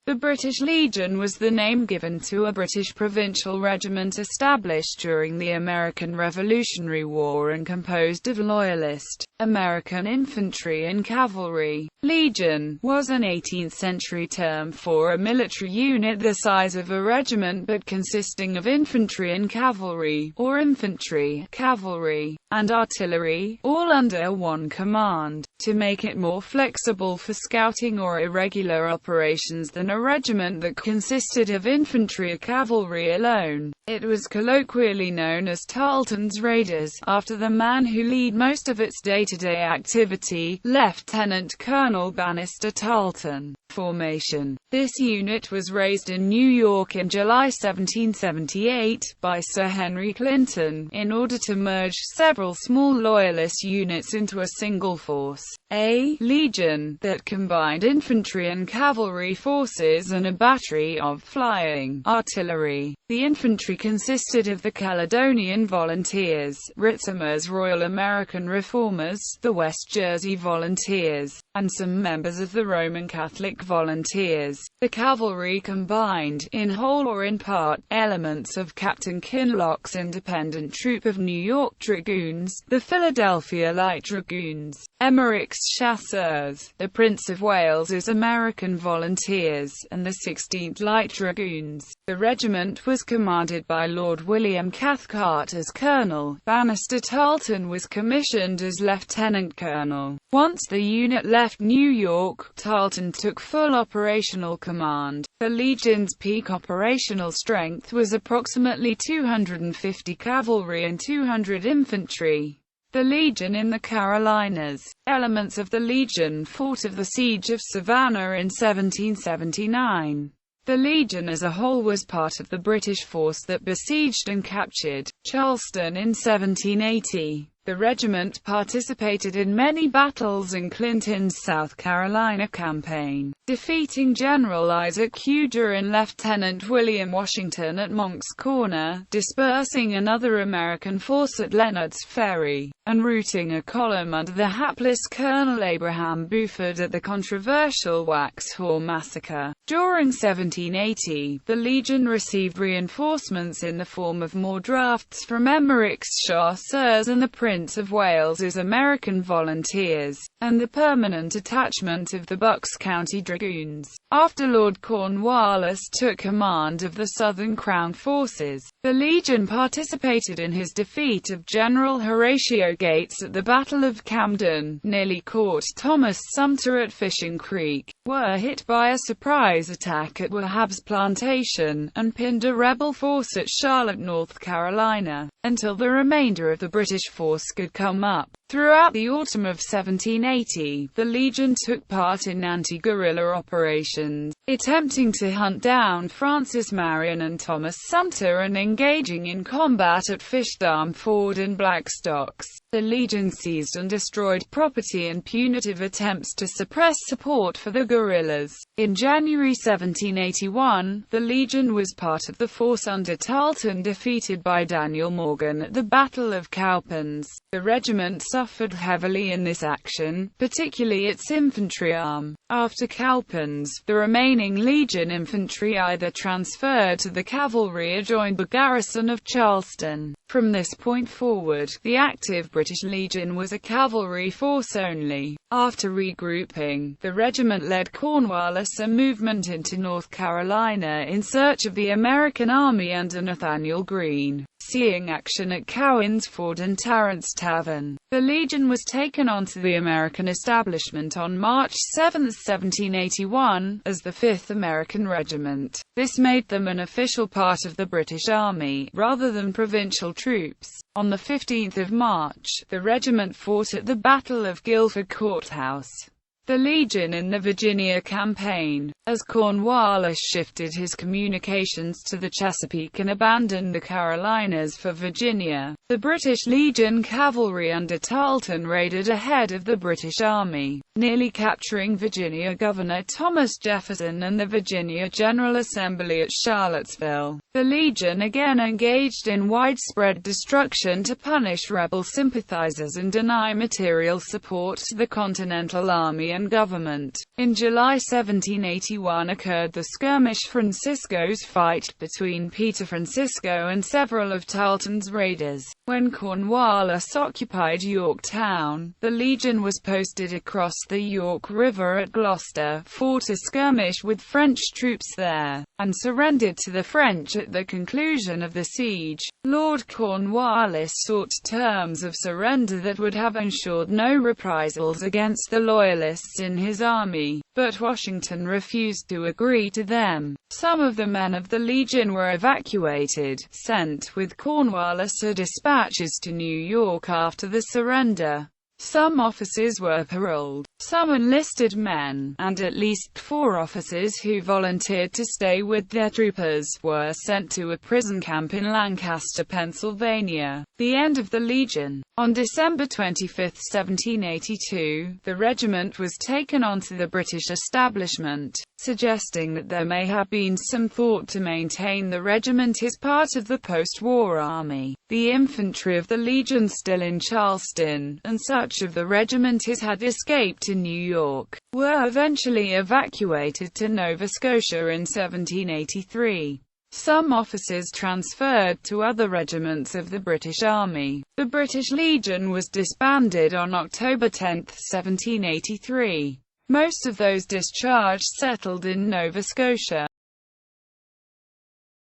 The British Legion was the name given to a British provincial regiment established during the American Revolutionary War and composed of Loyalist American infantry and cavalry. Legion was an 18th-century term for a military unit the size of a regiment but consisting of infantry and cavalry, or infantry, cavalry, and artillery, all under one command. To make it more flexible for scouting or irregular operations than a regiment that consisted of infantry or cavalry alone, it was colloquially known as Tarleton's Raiders, after the man who led most of its day-to-day activity, Lieutenant Colonel Banastre Tarleton. Formation. This unit was raised in New York in July 1778, by Sir Henry Plympton, in order to merge several small Loyalist units into a single force. A legion that combined infantry and cavalry forces and a battery of flying artillery. The infantry consisted of the Caledonian Volunteers, Ritzimer's Royal American Reformers, the West Jersey Volunteers, and some members of the Roman Catholic Volunteers. The cavalry combined, in whole or in part, elements of Captain Kinloch's independent troop of New York Dragoons, the Philadelphia Light Dragoons, Emmerich's Chasseurs, the Prince of Wales's American Volunteers, and the 16th Light Dragoons. The regiment was commanded by Lord William Cathcart as colonel. Banastre Tarleton was commissioned as lieutenant colonel. Once the unit left New York, Tarleton took full operational command. The Legion's peak operational strength was approximately 250 cavalry and 200 infantry. The Legion in the Carolinas. Elements of the Legion fought at the Siege of Savannah in 1779. The Legion as a whole was part of the British force that besieged and captured Charleston in 1780. The regiment participated in many battles in Clinton's South Carolina campaign, defeating General Isaac Huger and Lieutenant William Washington at Monk's Corner, dispersing another American force at Leonard's Ferry, and routing a column under the hapless Colonel Abraham Buford at the controversial Waxhaw Massacre. During 1780, the Legion received reinforcements in the form of more drafts from Emmerich's Chasseurs and the Prince of Wales's American Volunteers, and the permanent attachment of the Bucks County Dragoons. After Lord Cornwallis took command of the Southern Crown forces, the Legion participated in his defeat of General Horatio Gates at the Battle of Camden, nearly caught Thomas Sumter at Fishing Creek, were hit by a surprise attack at Wahab's plantation, and pinned a rebel force at Charlotte, North Carolina, until the remainder of the British force could come up. Throughout the autumn of 1780, the Legion took part in anti-guerrilla operations, attempting to hunt down Francis Marion and Thomas Sumter and engaging in combat at Fishdam Ford and Blackstocks. The Legion seized and destroyed property in punitive attempts to suppress support for the guerrillas. In January 1781, the Legion was part of the force under Tarleton defeated by Daniel Morgan at the Battle of Cowpens. The regiment suffered heavily in this action, particularly its infantry arm. After Cowpens, the remaining Legion infantry either transferred to the cavalry or joined the garrison of Charleston. From this point forward, the active British Legion was a cavalry force only. After regrouping, the regiment led Cornwallis a movement into North Carolina in search of the American Army under Nathaniel Greene. Seeing action at Cowan's Ford and Tarrant's Tavern, the Legion was taken onto the American establishment on March 7, 1781, as the 5th American Regiment. This made them an official part of the British Army, rather than provincial troops. On the 15th of March, the regiment fought at the Battle of Guilford Courthouse. The Legion in the Virginia campaign, as Cornwallis shifted his communications to the Chesapeake and abandoned the Carolinas for Virginia. The British Legion cavalry under Tarleton raided ahead of the British Army, nearly capturing Virginia Governor Thomas Jefferson and the Virginia General Assembly at Charlottesville. The Legion again engaged in widespread destruction to punish rebel sympathizers and deny material support to the Continental Army and government. In July 1781 occurred the skirmish Francisco's fight between Peter Francisco and several of Tarleton's raiders. When Cornwallis occupied Yorktown, the Legion was posted across the York River at Gloucester, fought a skirmish with French troops there, and surrendered to the French at the conclusion of the siege. Lord Cornwallis sought terms of surrender that would have ensured no reprisals against the Loyalists in his army, but Washington refused to agree to them. Some of the men of the Legion were evacuated, sent with Cornwallis dispatches to New York after the surrender. Some officers were paroled, some enlisted men, and at least 4 officers who volunteered to stay with their troopers were sent to a prison camp in Lancaster, Pennsylvania. The end of the Legion. On December 25, 1782, the regiment was taken onto the British establishment, suggesting that there may have been some thought to maintain the regiment as part of the post-war army. The infantry of the Legion still in Charleston, and such of the regiment as had escaped to New York, were eventually evacuated to Nova Scotia in 1783. Some officers transferred to other regiments of the British Army. The British Legion was disbanded on October 10, 1783. Most of those discharged settled in Nova Scotia.